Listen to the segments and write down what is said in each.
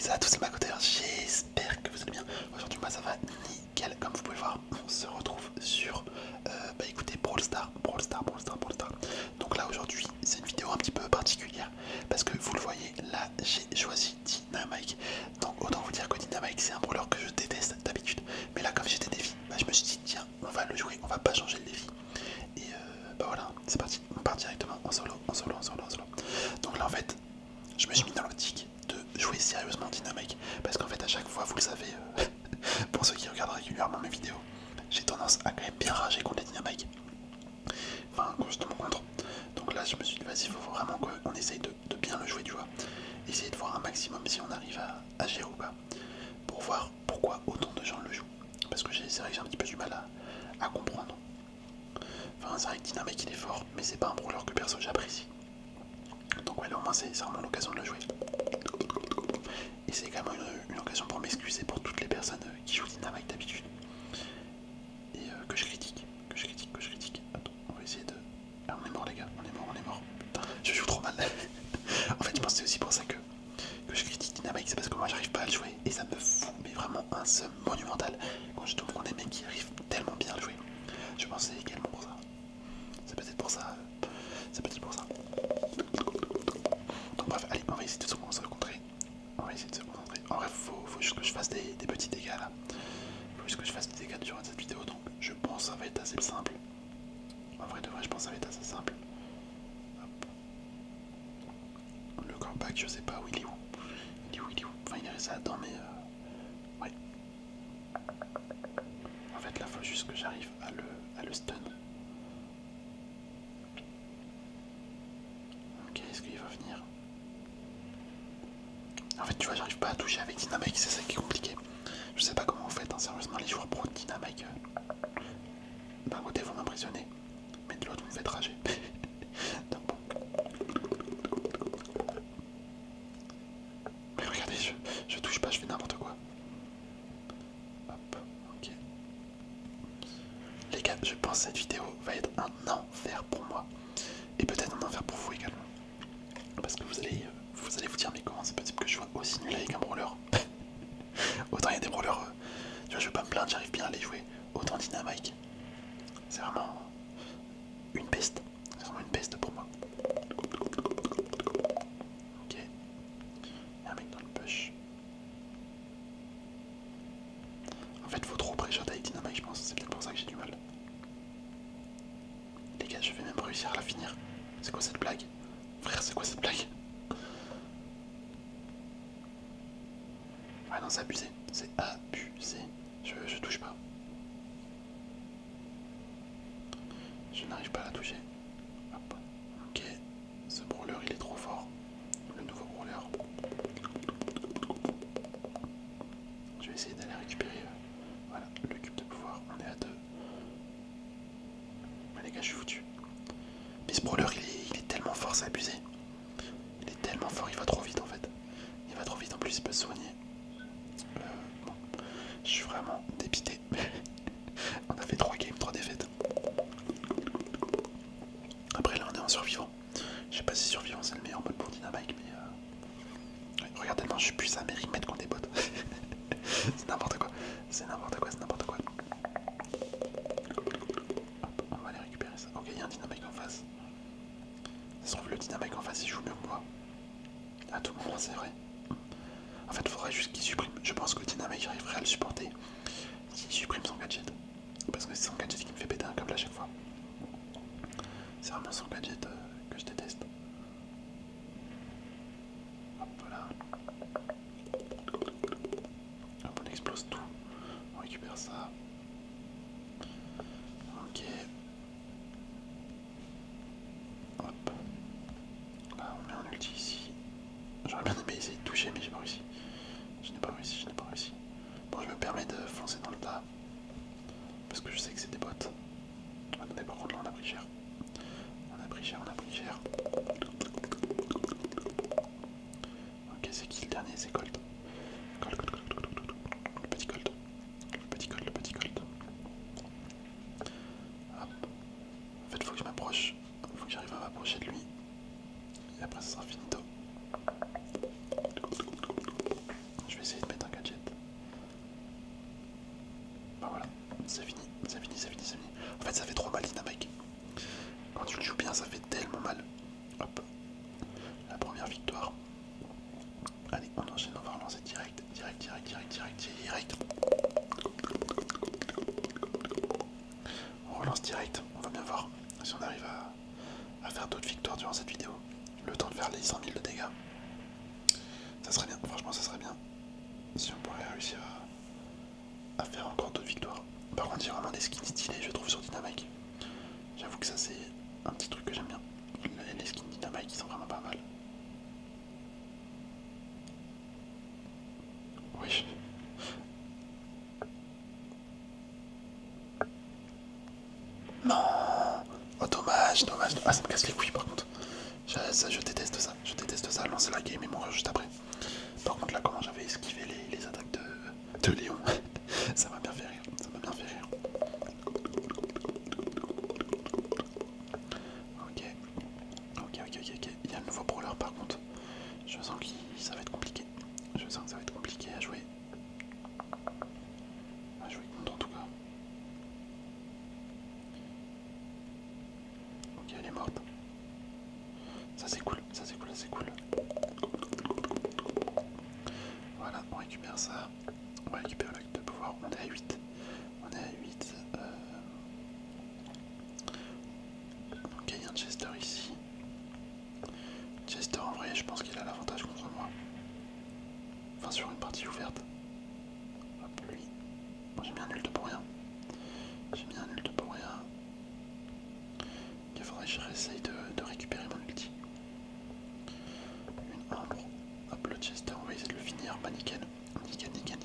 toutes et à tous, c'est Macoteur, j'espère que vous allez bien. Aujourd'hui moi ça va nickel, comme vous pouvez voir, on se retrouve sur, écoutez, Brawl Stars. Donc là aujourd'hui c'est une vidéo un petit peu particulière, parce que vous le voyez, là j'ai choisi Dynamike. Donc autant vous dire que Dynamike c'est un brawler que je déteste d'habitude, mais là comme j'ai des défis, je me suis dit tiens, on va le jouer, on va pas changer le défi. Et voilà, c'est parti, on part directement en solo. Donc là en fait, je me suis mis dans l'optique de jouer sérieusement Dynamike, parce qu'en fait à chaque fois, vous le savez, pour ceux qui regardent régulièrement mes vidéos, j'ai tendance à quand même bien rager contre les Dynamike, enfin quand je tombe contre. Donc là je me suis dit vas-y, il faut vraiment qu'on essaye de bien le jouer, tu vois, essayer de voir un maximum si on arrive à gérer ou pas, pour voir pourquoi autant de gens le jouent, parce que c'est vrai que j'ai un petit peu du mal à comprendre. Enfin c'est vrai que Dynamike il est fort, mais c'est pas un brawler que perso j'apprécie. Donc ouais, là, au moins c'est vraiment l'occasion de le jouer. Et c'est quand même une occasion pour m'excuser pour toutes les personnes qui jouent Dynamite d'habitude. Et que je critique. Attends, on va essayer de... Ah, on est mort les gars, on est mort. Putain, je joue trop mal. En fait je pense que c'est aussi pour ça que je critique Dynamite, c'est parce que moi j'arrive pas à le jouer. Et ça me fout, mais vraiment un seum monumental quand je tombe contre des mecs qui arrivent tellement bien à le jouer. Je pense que c'est également pour ça. C'est peut-être pour ça. C'est peut-être pour ça. Donc bref, allez, on va essayer de se concentrer. En vrai, faut juste que je fasse des petits dégâts là. Faut juste que je fasse des dégâts durant cette vidéo. Donc je pense que ça va être assez simple. En vrai de vrai, je pense que ça va être assez simple. Hop. Le corback, je sais pas où il est où. Enfin, il est resté là-dedans, mais ouais. En fait, là, faut juste que j'arrive à le stun. Ok, est-ce qu'il va venir? En fait, tu vois, j'arrive pas à toucher avec Dynamite, c'est ça qui est compliqué. Je sais pas comment vous faites, hein, sérieusement, les joueurs pro de Dynamite. D'un côté, vous m'impressionnez, mais de l'autre, vous me faites rager. Donc bon. Mais regardez, je touche pas, je fais n'importe quoi. Hop, ok. Les gars, je pense que cette vidéo va être un enfer pour moi. Et peut-être un enfer pour vous également. Parce que vous allez vous dire, mais comment c'est possible que je sois aussi nul avec un brawler? Autant il y a des brawlers, tu vois, je vais pas me plaindre, j'arrive bien à les jouer. Autant Dynamite, c'est vraiment une peste. C'est vraiment une peste pour moi. Ok. Il y a un mec dans le push. En fait, faut trop pré-shot avec Dynamite, je pense. C'est peut-être pour ça que j'ai du mal. Les gars, je vais même réussir à la finir. C'est quoi cette blague? Frère, c'est quoi cette blague? Ouais, non, c'est abusé. C'est abusé. Je touche pas. Je n'arrive pas à la toucher. Hop. Ok. Ce brawler, il est trop fort. Le nouveau brawler. Je vais essayer d'aller récupérer voilà, le cube de pouvoir. On est à 2. Ouais, les gars, je suis foutu. Mais ce brawler, il est tellement fort, c'est abusé. Il est tellement fort, il va trop vite en fait. Il va trop vite, en plus il peut se soigner. Bon, je suis vraiment dépité. On a fait 3 games, 3 défaites. Après là on est en survivant. Je sais pas si survivant c'est le meilleur mode pour Dynamite, mais ouais, regarde tellement je suis plus à mes remettre contre des bots. C'est n'importe quoi. Hop, on va aller récupérer ça. Ok, il y a un Dynamite en face. Ça se trouve le Dynamite en face il joue mieux que moi. À tout moment, c'est vrai. En fait, il faudrait juste qu'il supprime. Je pense que Dynamite, j'arriverai à le supporter s'il supprime son gadget. Parce que c'est son gadget qui me fait péter un câble à chaque fois. C'est vraiment son gadget que je déteste. Hop, voilà. Hop, on explose tout. On récupère ça. Ok. Hop. Là, on met un ulti ici. J'aurais bien aimé essayer de toucher, mais j'ai pas réussi. Je n'ai pas réussi. Bon, je me permets de foncer dans le tas. Parce que je sais que c'est des bots. Attendez, par contre, là, on a pris cher. Ok, c'est qui le dernier? C'est Colt. Le petit Colt. Hop. En fait, faut que je m'approche. Faut que j'arrive à m'approcher de lui. Et après, ça sera finito. direct. On relance direct. On va bien voir si on arrive à faire d'autres victoires durant cette vidéo. Le temps de faire les 100 000 de dégâts. Ça serait bien, franchement ça serait bien. Si on pourrait réussir à faire encore d'autres victoires. Par contre, j'ai vraiment des skins stylés, je trouve, sur Dynamite. J'avoue que ça, c'est un petit truc que j'aime bien. Les skins Dynamite, ils sont vraiment pas mal. Oui. Non. Oh, dommage, dommage. Ah, ça me casse les couilles, par contre. Je déteste ça. Je déteste ça. Lancer la game et mourir juste après. Par contre, là, comment j'avais esquivé les attaques de Léon. Ça m'a bien fait rire. Ça m'a bien fait rire. Ok. Ok. Il y a le nouveau brawler par contre. Je sens que ça va être compliqué. Je sens que ça va être compliqué à jouer. À jouer contre en tout cas. Ok, elle est morte. Ça c'est cool, ça c'est cool, ça c'est cool. Voilà, on récupère ça. On va récupérer l'acte de pouvoir. On est à 8. On est à 8. Ok, il y a un Chester ici. Chester en vrai, je pense qu'il a l'avantage contre moi. Enfin, sur une partie ouverte. Hop, lui. Bon, j'ai mis un ult pour rien. J'ai mis un ult pour rien. Il faudrait que je réessaye de récupérer mon ulti. Une ombre. Hop, le Chester, on va essayer de le finir. Bah, nickel. Nickel.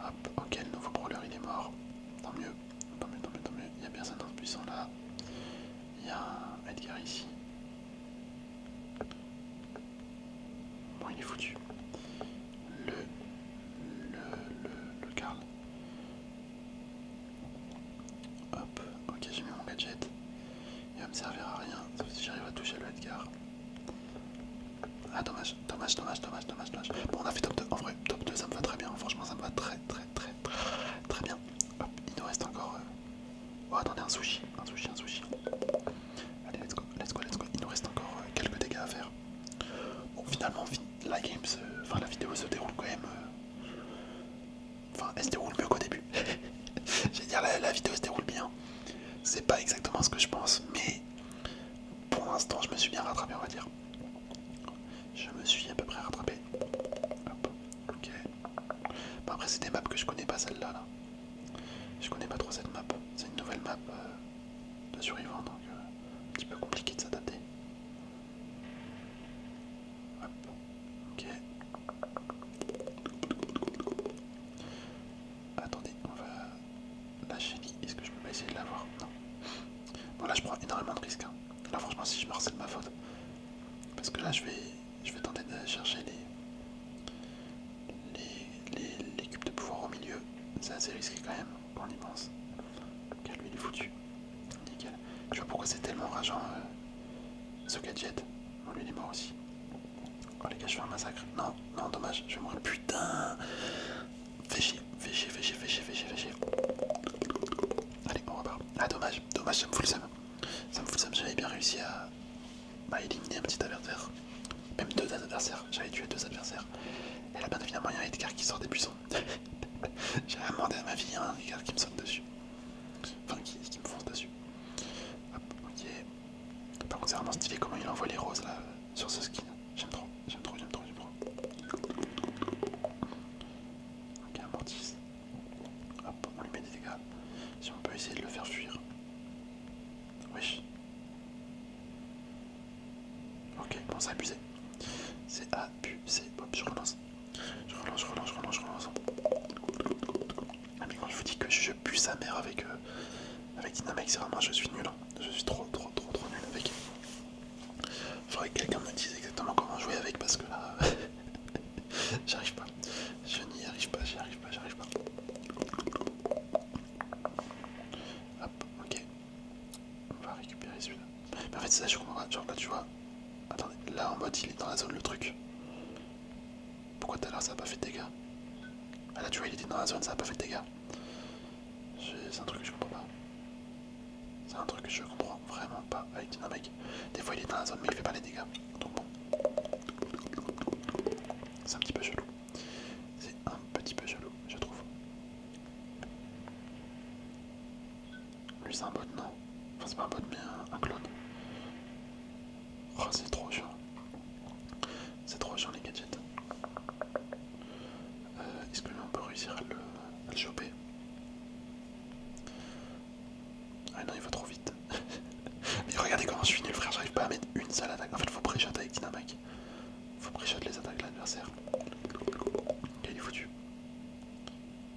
Hop, ok, le nouveau brawler il est mort. Tant mieux. Il y a personne dans ce buisson là. Il y a un Edgar ici. Bon, il est foutu. Le Karl. Hop, ok, j'ai mis mon gadget. Il va me servir à rien, sauf si j'arrive à toucher le Edgar. Ah, dommage. Bon, on a fait top 2. En vrai, top 2, ça me va très bien. Franchement, ça me va très bien. Hop, il nous reste encore. Oh, attendez, un sushi. Allez, let's go. Il nous reste encore quelques dégâts à faire. Bon, finalement, la vidéo se déroule quand même. Enfin, elle se déroule mieux qu'au début. J'allais dire, la vidéo se déroule bien. C'est pas exactement ce que je pense, mais pour l'instant, je me suis bien rattrapé, on va dire. Je me suis à peu près rattrapé. Hop, ok. Bon, après, c'est des maps que je connais pas, celle-là. Là. Je connais pas trop cette map. C'est une nouvelle map de survivants, donc un petit peu compliqué de s'adapter. Hop, ok. Attendez, on va lâcher Lee. Est-ce que je peux pas essayer de l'avoir? Non. Bon, là, je prends énormément de risques. Hein. Là, franchement, si je meurs, c'est de ma faute. Parce que là, je vais tenter de chercher les cubes de pouvoir au milieu. C'est assez risqué quand même, quand on y pense. Ok, lui, il est foutu. Nickel. Tu vois pourquoi c'est tellement rageant ce gadget. Bon, lui, il est mort aussi. Oh, les gars, je fais un massacre. Non, dommage, je vais mourir. Putain. Fais chier. Allez, on repart. Ah, dommage, ça me fout le seum. J'avais bien réussi à éliminer un petit adversaire. Même 2 adversaires, j'avais tué 2 adversaires. Et là, bien évidemment, il y a un Edgar qui sort des buissons. J'ai demandé à ma vie, un Edgar qui me saute dessus. Enfin, qui me fonce dessus. Hop, ok. Par contre, c'est vraiment stylé comment il envoie les roses là sur ce skin. J'aime trop. Ok, amortisse. Hop, on lui met des dégâts. Si on peut essayer de le faire fuir. Wesh. Ok, bon, c'est abusé. C'est abusé. Hop, je relance. Ah, mais quand je vous dis que je pue sa mère avec Dynamite, c'est vraiment je suis nul. Hein. Je suis trop nul avec. Faudrait que quelqu'un me dise exactement comment jouer avec parce que là, j'arrive pas. Je n'y arrive pas. Hop, ok. On va récupérer celui-là. Mais en fait, c'est ça, je comprends pas. Genre là, tu vois. Attendez, là en mode il est dans la zone le truc. Pourquoi tout à l'heure ça a pas fait de dégâts? Ah là, tu vois, il était dans la zone, ça a pas fait de dégâts. C'est un truc que je comprends pas. C'est un truc que je comprends vraiment pas avec Dynamite. Des fois il est dans la zone mais il fait pas les dégâts. Donc bon. C'est un petit peu chelou. C'est un petit peu chelou, je trouve. Lui c'est un bot, non? Enfin c'est pas un bot mais un clone. Oh c'est trop chiant. C'est trop chiant les gadgets. Est-ce que lui on peut réussir à le choper? Ah non il va trop vite. Mais regardez comment je suis nul frère, j'arrive pas à mettre une seule attaque. En fait faut pré-shot avec Dynamite. Faut pré-shot les attaques de l'adversaire. Ok il est foutu.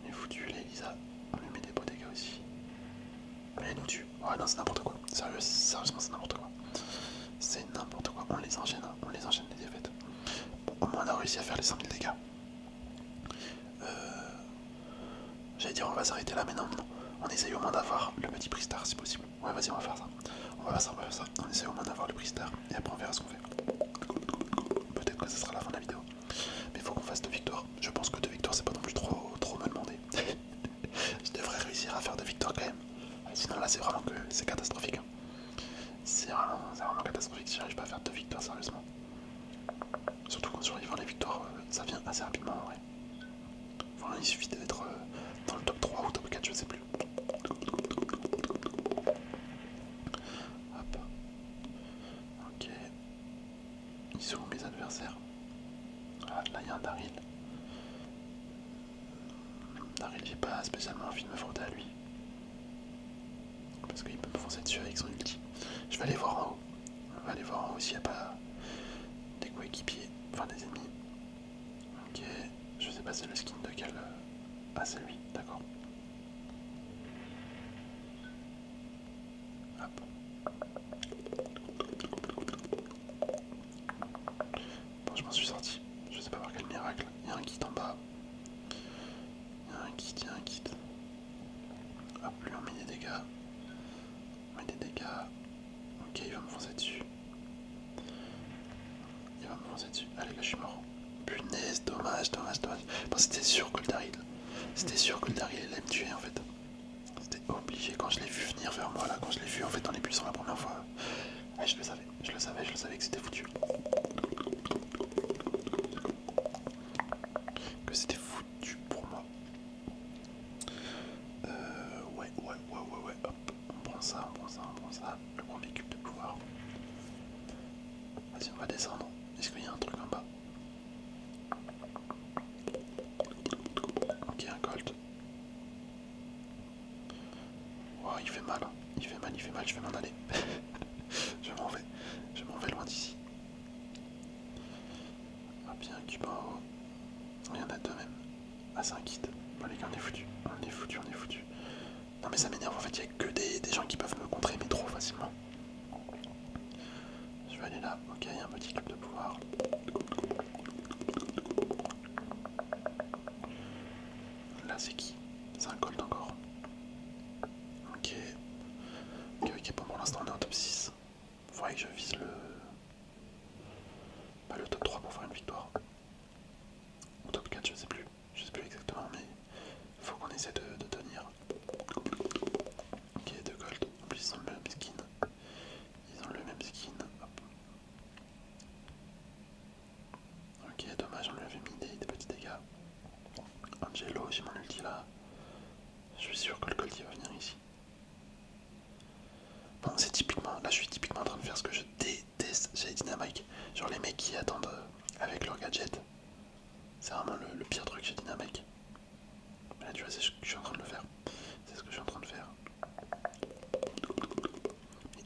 Il est foutu, là Elisa. On lui met des beaux dégâts aussi. Mais elle nous tue. Oh non c'est n'importe quoi. Sérieusement c'est n'importe quoi. C'est n'importe quoi. On les enchaîne les défaites. Bon, au moins on a réussi à faire les 100 000 dégâts. J'allais dire on va s'arrêter là mais non. On essaye au moins d'avoir le petit prix star si possible. Ouais vas-y on va faire ça. On va faire ça. On essaye au moins d'avoir le prix star et après on verra ce qu'on fait. Peut-être que ce sera la fin de la vidéo. Mais il faut qu'on fasse 2 victoires. Je pense que 2 victoires c'est pas non plus trop me demander. Je devrais réussir à faire 2 victoires quand même. Sinon là c'est vraiment que c'est catastrophique. C'est vraiment catastrophique si j'arrive pas à faire 2 victoires sérieusement. Surtout qu'en survivant les victoires ça vient assez rapidement en vrai. Enfin, il suffit d'être dans le top 3 ou top 4 je sais plus. Hop. Ok. Ils sont où mes adversaires? Ah là il y a un Daryl. Daryl j'ai pas spécialement envie de me frotter à lui. Parce qu'il peut me foncer dessus avec son ulti. Je vais aller voir en haut. On va aller voir en haut s'il n'y a pas des coéquipiers, enfin des ennemis. Ok, je sais pas c'est le skin de quel... Ah c'est lui, d'accord. Hop. Bon je m'en suis sorti. Je sais pas par quel miracle. Il y a un kit en bas. Il y a un kit. Hop, lui on met des dégâts. On met des dégâts. Ok, il va me foncer dessus. Il va me foncer dessus. Allez là je suis mort. Punaise, dommage. Bon c'était sûr que le Daryl. C'était sûr que le Daryl allait me tuer en fait. C'était obligé quand je l'ai vu venir vers moi là, quand je l'ai vu en fait en les puissant la première fois. Ouais, je le savais que c'était foutu. Que c'était foutu pour moi. Ouais. Hop, on prend ça. Le premier cube de pouvoir. Vas-y, on va descendre. Est-ce qu'il y a un truc en bas? Ok, un colt. Oh, il fait mal, je vais m'en aller. je m'en vais loin d'ici. Ah bien, un cube en haut. Il y en a deux même. Ah c'est un kit. Bon les gars on est foutu. Non mais ça m'énerve en fait, il n'y a que des gens qui peuvent me contrer mais trop facilement. Je vais aller là, ok il y a un petit cube de pouvoir. Là c'est qui? C'est un colt encore. Ok. Bon pour l'instant on est en top 6. Faudrait que je vise le top 3 pour faire une victoire. Ou top 4 je sais plus exactement mais faut qu'on essaie de tenir. Ok, deux gold. En plus, ils ont le même skin. Hop. Ok, dommage, on lui avait mis des petits dégâts. Angelo, j'ai mon ulti là. Je suis sûr que le gold il va venir ici. Bon, c'est typiquement. Là, je suis typiquement en train de faire ce que je déteste chez Dynamite. Genre les mecs qui attendent avec leur gadget. C'est vraiment le pire truc chez Dynamite. Là, tu vois, c'est ce que je suis en train de le faire. C'est ce que je suis en train de faire.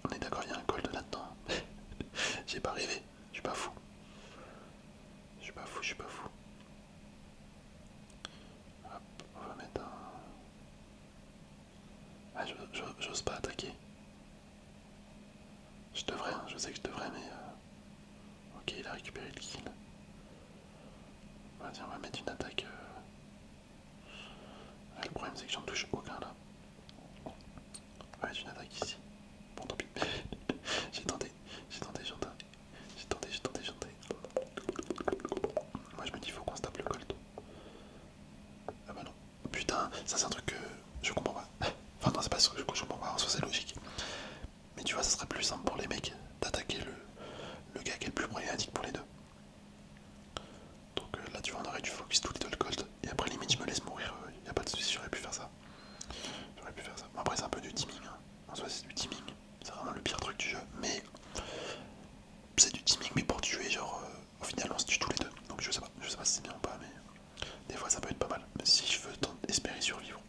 On est d'accord, il y a un gold là-dedans. J'ai pas rêvé, je suis pas fou. Hop, on va mettre un... Ah, j'ose pas attaquer. Je devrais, hein, je sais que je devrais, mais... Ok, il a récupéré le kill. Vas-y, on va mettre une attaque... Ah, le problème c'est que j'en touche aucun là. Ouais, une attaque ici. Bon, tant pis. J'ai tenté. Moi je me dis faut qu'on se tape le colt. Ah bah non. Putain, ça c'est un truc que je comprends pas. Enfin non, c'est pas ce que je comprends pas, en soi c'est logique. Mais tu vois, ça serait plus simple pour les mecs d'attaquer le gars qui est le plus problématique pour les deux. Donc là du focus tout little gold. Et après limite je me laisse mourir, y a pas de soucis, j'aurais pu faire ça. J'aurais pu faire ça. Bon, après c'est un peu du teaming, hein. En soi c'est du teaming. C'est vraiment le pire truc du jeu. Mais c'est du teaming mais pour tuer genre au final on se tue tous les deux. Donc je sais pas si c'est bien ou pas mais des fois ça peut être pas mal. Mais si je veux espérer survivre.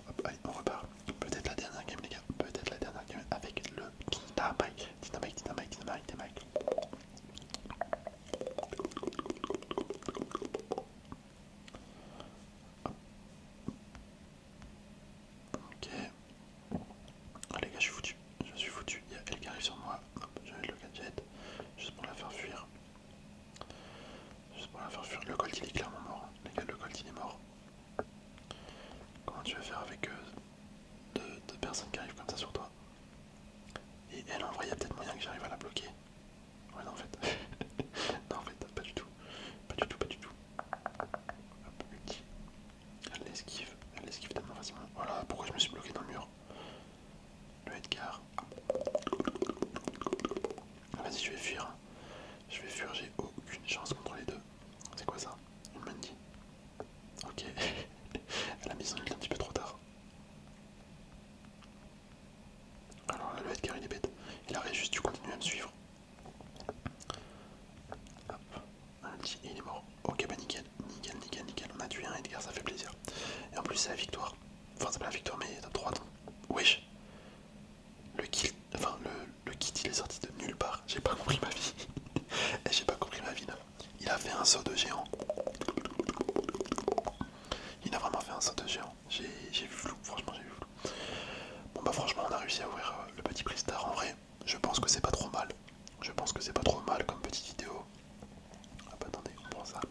Hop, allez on repart. Peut-être la dernière game les gars. Peut-être la dernière game avec le Dynamite. Dynamite. Ok. Ah les gars je suis foutu. Il y a elle qui arrive sur moi. Hop, je vais le gadget. Juste pour la faire fuir. Le Colt il est clairement mort. Les gars le Colt il est mort. Comment tu vas faire avec deux personnes qui arrivent comme ça sur toi? Et elle en vrai il y a peut-être moyen que j'arrive à la bloquer. Ouais non en fait. Non en fait pas du tout. Pas du tout. Hop, ulti. Elle l'esquive tellement facilement. Voilà pourquoi je me suis bloqué dans le mur. Le Edgar. Ah, vas-y je vais fuir. J'ai aucune chance contre les deux. C'est quoi ça? Une Mandy. Ok. Elle a mis son ult un petit peu trop tard. Alors là le Edgar il est bête. Il aurait juste dû continuer à me suivre. Hop. Un ulti et il est mort. Ok bah nickel. On a tué un Edgar, ça fait plaisir. Et en plus c'est la victoire. Enfin c'est pas la victoire mais top 3 donc. Wesh. Le kill. Enfin le kit il est sorti de nulle part. J'ai pas compris ma vie. J'ai pas compris ma vie là. Il a fait un saut de géant. Il a vraiment fait un saut de géant. J'ai vu flou, franchement j'ai vu flou. Bon bah franchement on a réussi à ouvrir le petit prix star en vrai. Je pense que c'est pas trop mal. Comme petite vidéo. Hop attendez, on prend ça.